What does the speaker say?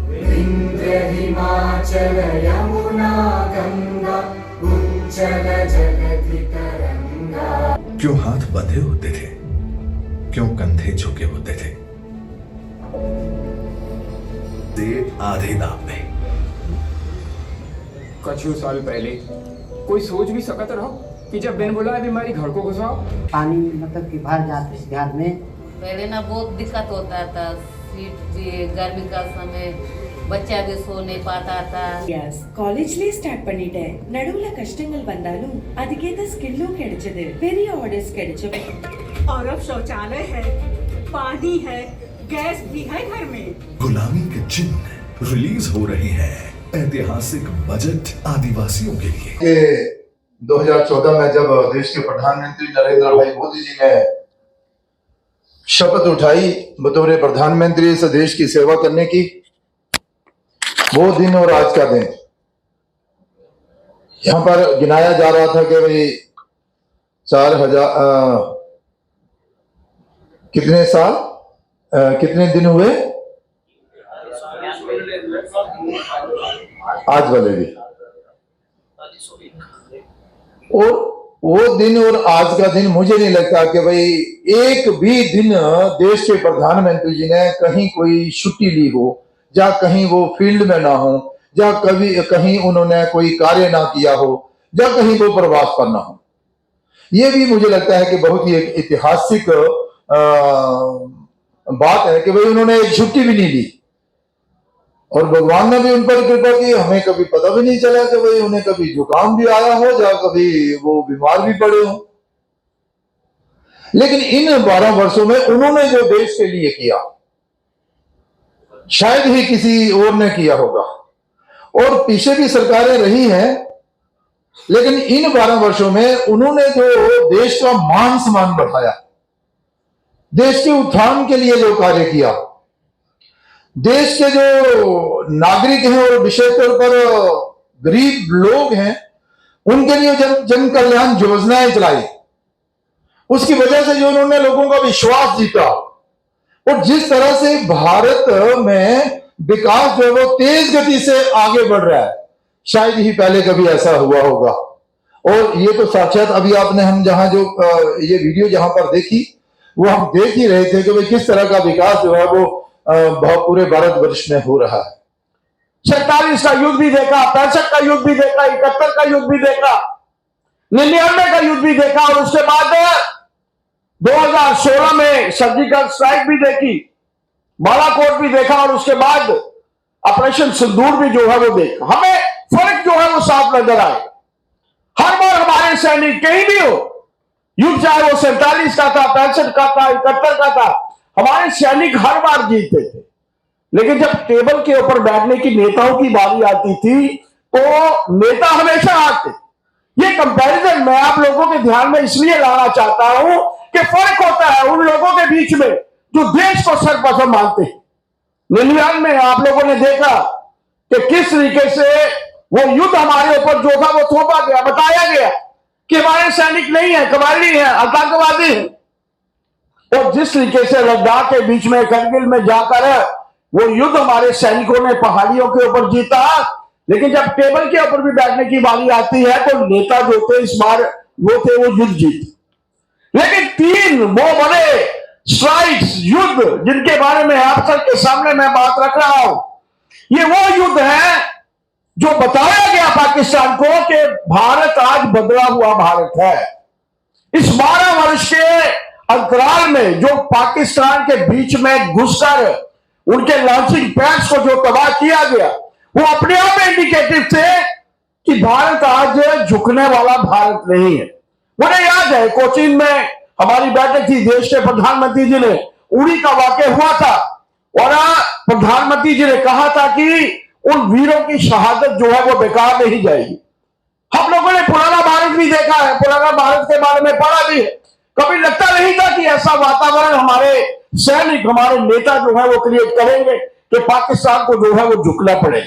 विंध्य हिमाचल यमुना गंगा उज्जल जगति तरंगा। क्यों हाथ बंधे होते थे, क्यों कंधे झुके होते थे, आधे दाम में। कुछ साल पहले कोई सोच भी सकता रहो कि जब बिन बुलाए बीमारी घर को घुसाओ। पानी मतलब कि भर जाते इस घर में। पहले ना बहुत दिक्कत होता था, सीट भी गर्मी का समय बच्चा भी सो नहीं पाता था. കോളേജിലെ സ്റ്റാർട്ട് பண்ணிட்டேன். நடுவுல கஷ்டங்கள் வந்தாலும் அதுக்கேத்த ஸ்கில்லும் கிடைச்சது, பெரிய ஆர்டர்ஸ் கிடைச்சது. और अब शौचालय है, पानी है, गैस भी है घर में. गुलामी के चिन्ह रिलीज हो रहे हैं ऐतिहासिक बजट आदिवासियों के लिए। 2014 में जब देश के प्रधानमंत्री नरेंद्र भाई मोदी जी ने शपथ उठाई बतौर प्रधानमंत्री इस देश की सेवा करने की, वो दिन और आज का दिन यहां पर गिनाया जा रहा था कि भाई 4000 कितने साल कितने दिन हुए आज वाले भी, और वो दिन और आज का दिन मुझे नहीं लगता कि भाई एक भी दिन देश के प्रधानमंत्री जी ने कहीं कोई छुट्टी ली हो, या कहीं वो फील्ड में ना हो, या कभी कहीं उन्होंने कोई कार्य ना किया हो, या कहीं वो प्रवास पर ना हो। ये भी मुझे लगता है कि बहुत ही एक ऐतिहासिक बात है कि भाई उन्होंने एक छुट्टी भी नहीं ली, और भगवान ने भी उन पर कृपा की। हमें कभी पता भी नहीं चला कि भाई उन्हें कभी जुकाम भी आया हो, या कभी वो बीमार भी पड़े हो। लेकिन इन 12 वर्षों में उन्होंने जो देश के लिए किया शायद ही किसी और ने किया होगा, और पीछे भी सरकारें रही हैं, लेकिन इन 12 वर्षों में उन्होंने जो देश का मान सम्मान बढ़ाया, देश के उत्थान के लिए जो कार्य किया, देश के जो नागरिक हैं और विशेषतौर पर गरीब लोग हैं उनके लिए जन कल्याण योजनाएं चलाई, उसकी वजह से जो उन्होंने लोगों का विश्वास जीता, और जिस तरह से भारत में विकास जो है वो तेज गति से आगे बढ़ रहा है, शायद ही पहले कभी ऐसा हुआ होगा। और ये तो साक्षात अभी आपने हम जहां जो ये वीडियो जहां पर देखी, वो हम देख ही रहे थे कि भाई किस तरह का विकास जो है वो पूरे भारतवर्ष में हो रहा है। 47 का युद्ध भी देखा, 65 का युद्ध भी देखा, 71 का युद्ध भी देखा, 99 का युद्ध भी देखा, और उसके बाद 2016 में सर्जिकल स्ट्राइक भी देखी, बालाकोट भी देखा, और उसके बाद ऑपरेशन सिंदूर भी जो है वो देखा। हमें फर्क जो है वो साफ नजर आए। हर बार हमारे सैनिक कहीं भी हो, युद्ध चाहे वो 47 का था, 65 का था, 71 का था, हमारे सैनिक हर बार जीतते थे। लेकिन जब टेबल के ऊपर बैठने की नेताओं की बारी आती थी तो नेता हमेशा हारते। ये कंपैरिजन मैं आप लोगों के ध्यान में इसलिए लाना चाहता हूं कि फर्क होता है उन लोगों के बीच में जो देश को सर्वप्रथम मानते हैं। 99 में आप लोगों ने देखा कि किस तरीके से वो युद्ध हमारे ऊपर जो था वो थोपा गया, बताया गया कि हमारे सैनिक नहीं है, कबायली है, आतंकवादी है। और जिस तरीके से लद्दाख के बीच में करगिल में जाकर वो युद्ध हमारे सैनिकों ने पहाड़ियों के ऊपर जीता, लेकिन जब टेबल के ऊपर भी बैठने की बारी आती है तो नेता जो थे इस बार वो थे वो युद्ध जीते। लेकिन 3 वो बड़े स्ट्राइक्स युद्ध जिनके बारे में आप सबके सामने मैं बात रख रहा हूं, ये वो युद्ध है जो बताया गया पाकिस्तान को कि भारत आज बदला हुआ भारत है। इस 12 वर्ष के अंतराल में जो पाकिस्तान के बीच में घुसकर उनके लॉन्चिंग पैड्स को जो तबाह किया गया, वो अपने आप में इंडिकेटिव थे कि भारत आज झुकने वाला भारत नहीं है। मुझे याद है कोचीन में हमारी बैठक थी, देश के प्रधानमंत्री जी ने उड़ी का वाकया हुआ था, और प्रधानमंत्री जी ने कहा था कि उन वीरों की शहादत जो है वो बेकार नहीं जाएगी। हम लोगों ने पुराना भारत भी देखा है, पुराना भारत के बारे में पढ़ा भी है। कभी लगता नहीं था कि ऐसा वातावरण हमारे सैनिक, हमारे नेता जो है वो क्रिएट करेंगे कि पाकिस्तान को जो है वो झुकना पड़े।